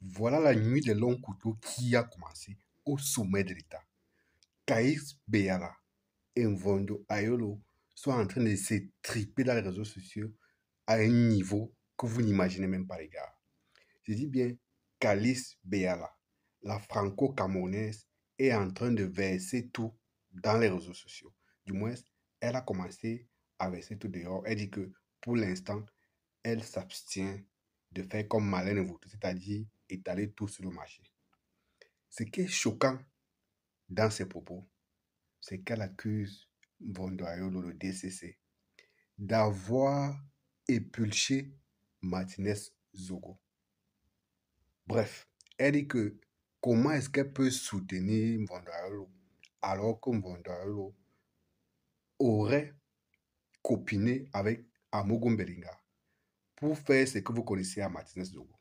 Voilà la nuit des longs couteaux qui a commencé au sommet de l'État. Kaïs Beyala et Mvondo Ayolo sont en train de s'étriper dans les réseaux sociaux à un niveau que vous n'imaginez même pas, les gars. Je dis bien Kalis Beyala, la franco-camerounaise, est en train de verser tout dans les réseaux sociaux. Du moins, elle a commencé à verser tout dehors. Elle dit que pour l'instant, elle s'abstient de faire comme Malène Vautou, c'est-à-dire étaler tout sur le marché. Ce qui est choquant dans ses propos, c'est qu'elle accuse Vondoayolo, le DCC, d'avoir épulché Martinez Zogo. Bref, elle dit que comment est-ce qu'elle peut soutenir Vondoayolo alors que Vondoayolo aurait copiné avec Amogo Mbelinga pour faire ce que vous connaissez à Martinez Zogo.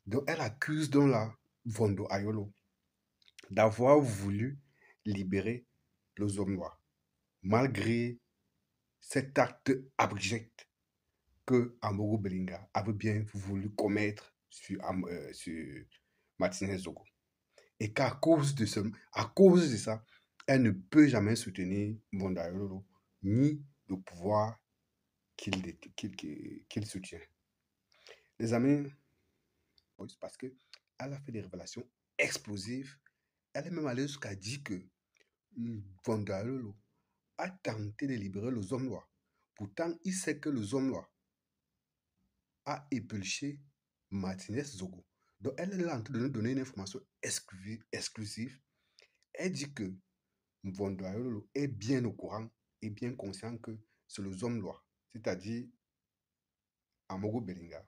Donc, elle accuse donc là Vondo Ayolo d'avoir voulu libérer les hommes noirs, malgré cet acte abject que Amogo Belinga avait bien voulu commettre sur Martinez Zogo. Et qu'à cause de ça, elle ne peut jamais soutenir Vondo Ayolo, ni le pouvoir qu'il soutient. Les amis, parce qu'elle a fait des révélations explosives. Elle est même allée jusqu'à dire que Vondoayolo a tenté de libérer les hommes noirs. Pourtant, il sait que les hommes noirs a épulché Martinez Zogo. Donc, elle est en train de nous donner une information exclusive. Elle dit que Vondoayolo est bien au courant et bien conscient que c'est les hommes noirs, c'est-à-dire Amogo Belinga,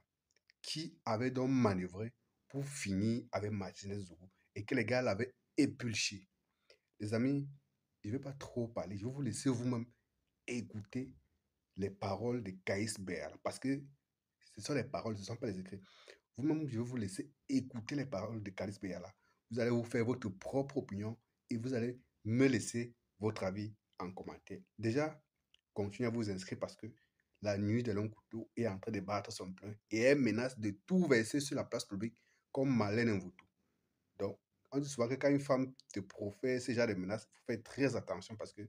qui avait donc manœuvré pour finir avec Martinez Zogo et que les gars l'avaient épulché. Les amis, je ne vais pas trop parler, je vais vous laisser vous-même écouter les paroles de Kaïs Béala parce que ce sont les paroles, ce ne sont pas les écrits. Vous-même, je vais vous laisser écouter les paroles de Kaïs Béala. Vous allez vous faire votre propre opinion et vous allez me laisser votre avis en commentaire. Déjà, continuez à vous inscrire parce que la nuit de longs couteaux est en train de battre son plein et elle menace de tout verser sur la place publique comme Malène Mvoutou. Donc, on dit souvent que quand une femme te profère ce genre de menaces, il faut faire très attention parce que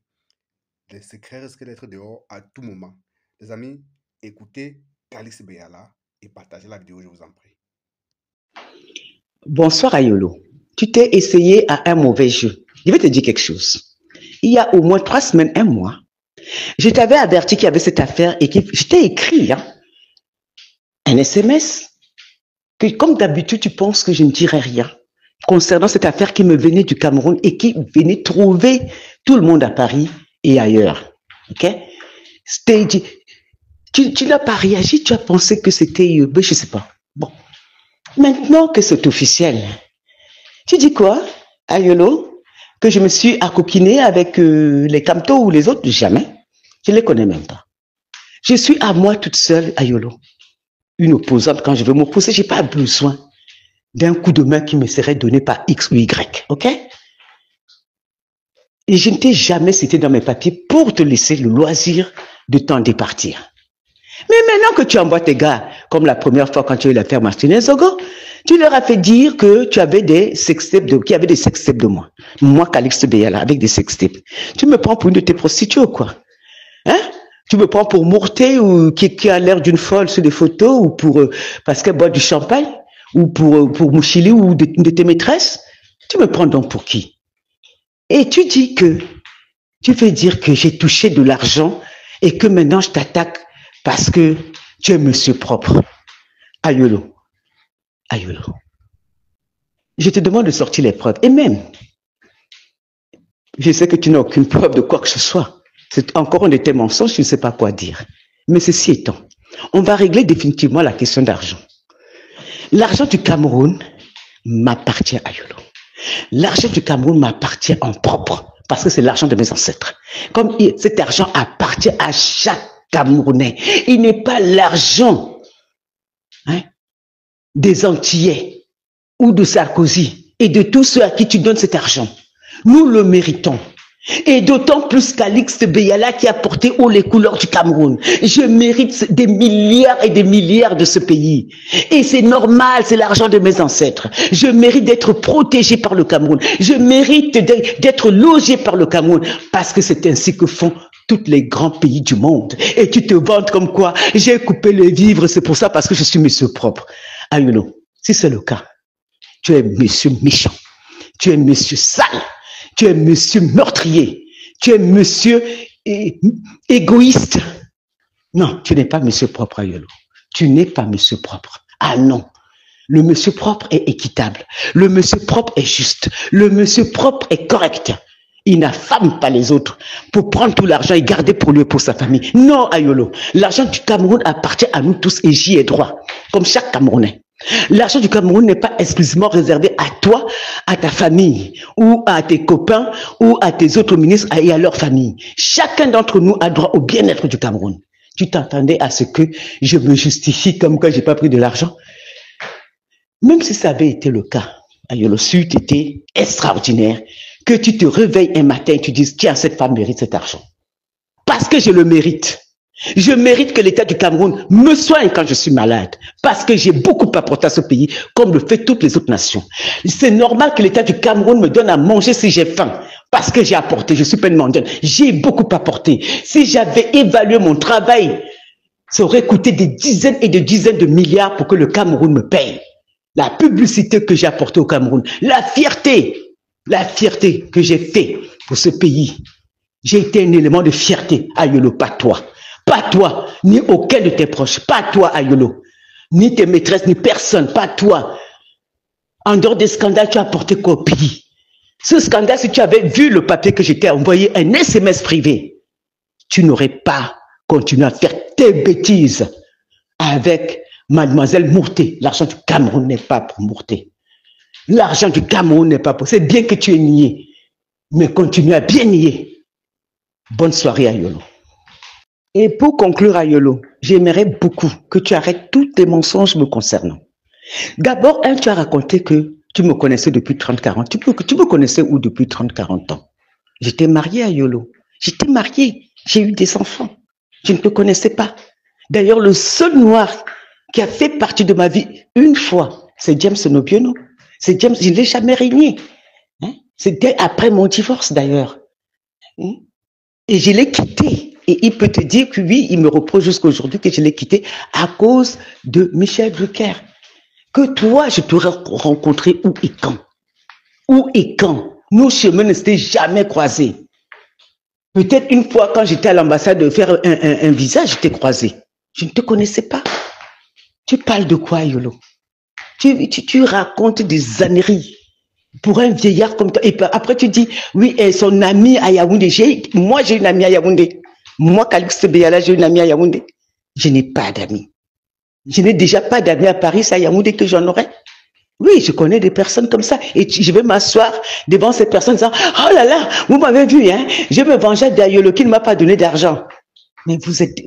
les secrets risquent d'être dehors à tout moment. Les amis, écoutez Kalis Beyala et partagez la vidéo, je vous en prie. Bonsoir Ayolo. Tu t'es essayé à un mauvais jeu. Je vais te dire quelque chose. Il y a au moins 3 semaines, 1 mois, je t'avais averti qu'il y avait cette affaire et que je t'ai écrit un SMS. Que comme d'habitude, tu penses que je ne dirais rien concernant cette affaire qui me venait du Cameroun et qui venait trouver tout le monde à Paris et ailleurs. Ok? Tu n'as pas réagi, tu as pensé que c'était, je ne sais pas. Bon. Maintenant que c'est officiel, tu dis quoi, Ayolo? Que je me suis accoquinée avec les Camtos ou les autres? Jamais. Je ne les connais même pas. Je suis à moi toute seule, Ayolo. Une opposante, quand je veux m'opposer, je n'ai pas besoin d'un coup de main qui me serait donné par X ou Y. Ok? Et je ne t'ai jamais cité dans mes papiers pour te laisser le loisir de t'en départir. Mais maintenant que tu envoies tes gars, comme la première fois quand tu as eu l'affaire Martinez Zogo, tu leur as fait dire que tu avais des sextapes qu'il y avait des sextapes de moi. Moi, Calixte Beyala, avec des sextapes. Tu me prends pour une de tes prostituées ou quoi? Hein? Tu me prends pour Mourté ou qui a l'air d'une folle sur des photos ou pour parce qu'elle boit du champagne ou pour Mouchili ou de tes maîtresses? Tu me prends donc pour qui? Et tu dis que tu veux dire que j'ai touché de l'argent et que maintenant je t'attaque parce que tu es monsieur propre. Ayolo. Ayolo. Je te demande de sortir les preuves. Et même, je sais que tu n'as aucune preuve de quoi que ce soit. C'est encore un de tes mensonges, je ne sais pas quoi dire. Mais ceci étant, on va régler définitivement la question d'argent. L'argent du Cameroun m'appartient, Ayolo. L'argent du Cameroun m'appartient en propre, parce que c'est l'argent de mes ancêtres. Comme cet argent appartient à chaque Camerounais. Il n'est pas l'argent des Antillais ou de Sarkozy et de tous ceux à qui tu donnes cet argent. Nous le méritons. Et d'autant plus qu'Alix Beyala qui a porté haut les couleurs du Cameroun. Je mérite des milliards et des milliards de ce pays. Et c'est normal, c'est l'argent de mes ancêtres. Je mérite d'être protégé par le Cameroun. Je mérite d'être logé par le Cameroun. Parce que c'est ainsi que font tous les grands pays du monde. Et tu te vantes comme quoi j'ai coupé les vivres, c'est pour ça parce que je suis monsieur propre. Ayolo, si c'est le cas, tu es monsieur méchant. Tu es monsieur sale. Tu es monsieur meurtrier. Tu es monsieur égoïste. Non, tu n'es pas monsieur propre, Ayolo. Tu n'es pas monsieur propre. Ah non. Le monsieur propre est équitable. Le monsieur propre est juste. Le monsieur propre est correct. Il n'affame pas les autres pour prendre tout l'argent et garder pour lui et pour sa famille. Non, Ayolo. L'argent du Cameroun appartient à nous tous et j'y ai droit, comme chaque Camerounais. L'argent du Cameroun n'est pas exclusivement réservé à toi, à ta famille, ou à tes copains, ou à tes autres ministres et à leur famille. Chacun d'entre nous a droit au bien-être du Cameroun. Tu t'entendais à ce que je me justifie comme que j'ai pas pris de l'argent? Même si ça avait été le cas, Ayolo, c'eût été extraordinaire que tu te réveilles un matin et tu dises, tiens, cette femme mérite cet argent. Parce que je le mérite. Je mérite que l'État du Cameroun me soigne quand je suis malade, parce que j'ai beaucoup apporté à ce pays, comme le fait toutes les autres nations. C'est normal que l'État du Cameroun me donne à manger si j'ai faim, parce que j'ai apporté, je suis pas une mondiale, j'ai beaucoup apporté. Si j'avais évalué mon travail, ça aurait coûté des dizaines et des dizaines de milliards pour que le Cameroun me paye. La publicité que j'ai apportée au Cameroun, la fierté que j'ai fait pour ce pays. J'ai été un élément de fierté, Ayolo, pas toi. Pas toi, ni aucun de tes proches. Pas toi, Ayolo. Ni tes maîtresses, ni personne. Pas toi. En dehors des scandales, tu as apporté quoi au pays? Ce scandale, si tu avais vu le papier que j'étais envoyé, un SMS privé, tu n'aurais pas continué à faire tes bêtises avec Mademoiselle Mourté. L'argent du Cameroun n'est pas pour Mourté. L'argent du Cameroun n'est pas pour... C'est bien que tu aies nié, mais continue à bien nier. Bonne soirée, Ayolo. Et pour conclure, Ayolo, j'aimerais beaucoup que tu arrêtes tous tes mensonges me concernant. D'abord, tu as raconté que tu me connaissais depuis 30-40. Tu me connaissais où depuis 30-40 ans? J'étais mariée, Ayolo. J'étais mariée. J'ai eu des enfants. Je ne te connaissais pas. D'ailleurs, le seul noir qui a fait partie de ma vie une fois, c'est James Nobiono. C'est James, je ne l'ai jamais régné. Hein? C'était après mon divorce, d'ailleurs. Hein? Et je l'ai quitté. Et il peut te dire que oui, il me reproche jusqu'à aujourd'hui que je l'ai quitté à cause de Michel Drucker. Que toi, je t'aurais rencontré où et quand? Où et quand? Nos chemins ne s'étaient jamais croisés. Peut-être une fois quand j'étais à l'ambassade de faire un visa, je t'ai croisé. Je ne te connaissais pas. Tu parles de quoi, Yolo? Tu racontes des âneries pour un vieillard comme toi. Et après, tu dis, oui, et son ami à Yaoundé. Moi, j'ai une amie à Yaoundé. Moi, Calixte Beyala, j'ai une amie à Yaoundé. Je n'ai pas d'amis. Je n'ai déjà pas d'amis à Paris, c'est à Yaoundé que j'en aurais. Oui, je connais des personnes comme ça. Et je vais m'asseoir devant cette personne en disant, oh là là, vous m'avez vu, hein, je me vengeais d'Ayolo qui ne m'a pas donné d'argent. Mais vous êtes,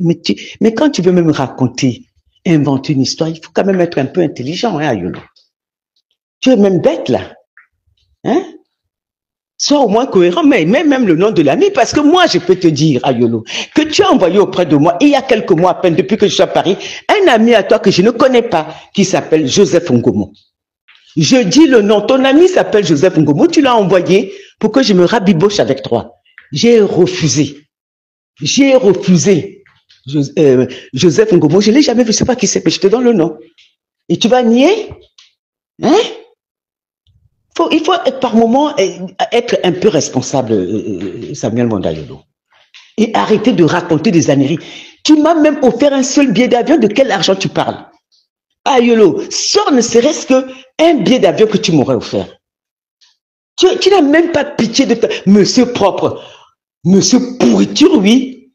mais quand tu veux même raconter, inventer une histoire, il faut quand même être un peu intelligent, hein, Ayolo. Tu es même bête, là. Hein? Sois au moins cohérent, mais même le nom de l'ami, parce que moi, je peux te dire, Ayolo, que tu as envoyé auprès de moi, il y a quelques mois à peine, depuis que je suis à Paris, un ami à toi que je ne connais pas, qui s'appelle Joseph Ngomo. Je dis le nom, ton ami s'appelle Joseph Ngomo, tu l'as envoyé pour que je me rabiboche avec toi. J'ai refusé. J'ai refusé. Joseph Ngomo, je ne l'ai jamais vu, je ne sais pas qui c'est, mais je te donne le nom. Et tu vas nier? Hein? Il faut par moment être un peu responsable, Samuel Mondayolo. Et arrêter de raconter des âneries. Tu m'as même offert un seul billet d'avion, de quel argent tu parles? Ayolo, sors ne serait-ce qu'un billet d'avion que tu m'aurais offert. Tu n'as même pas pitié de monsieur propre, monsieur pourriture, oui.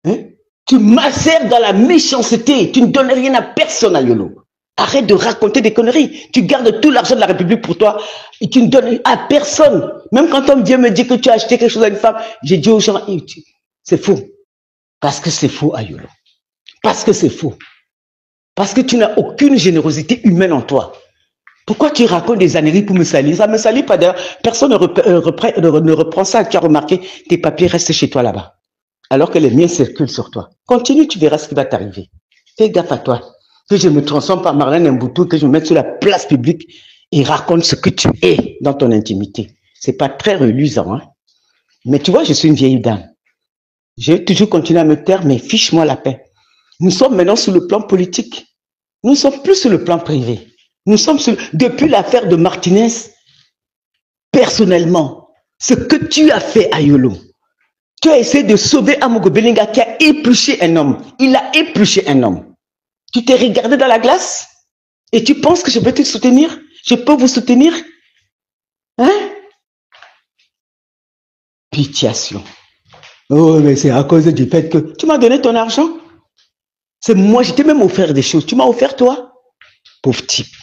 Hein? Tu macères dans la méchanceté, tu ne donnes rien à personne, Ayolo. Arrête de raconter des conneries. Tu gardes tout l'argent de la République pour toi et tu ne donnes à personne. Même quand on vient me dire que tu as acheté quelque chose à une femme, j'ai dit aux gens, c'est faux. Parce que c'est faux, Ayolo. Parce que c'est faux. Parce que tu n'as aucune générosité humaine en toi. Pourquoi tu racontes des âneries pour me salir? Ça ne me salit pas d'ailleurs. Personne ne reprend ça. Tu as remarqué, tes papiers restent chez toi là-bas. Alors que les miens circulent sur toi. Continue, tu verras ce qui va t'arriver. Fais gaffe à toi. Que je me transforme par Marlène Mboutou, que je me mette sur la place publique et raconte ce que tu es dans ton intimité. C'est pas très reluisant, hein. Mais tu vois, je suis une vieille dame. J'ai toujours continué à me taire, mais fiche-moi la paix. Nous sommes maintenant sur le plan politique. Nous ne sommes plus sur le plan privé. Nous sommes sur... Depuis l'affaire de Martinez, personnellement, ce que tu as fait à Yolo, tu as essayé de sauver Amogo Belinga qui a épluché un homme. Il a épluché un homme. Tu t'es regardé dans la glace et tu penses que je peux te soutenir? Je peux vous soutenir? Hein? Pitiation. Oh, mais c'est à cause du fait que tu m'as donné ton argent. C'est moi, je t'ai même offert des choses. Tu m'as offert toi? Pauvre type.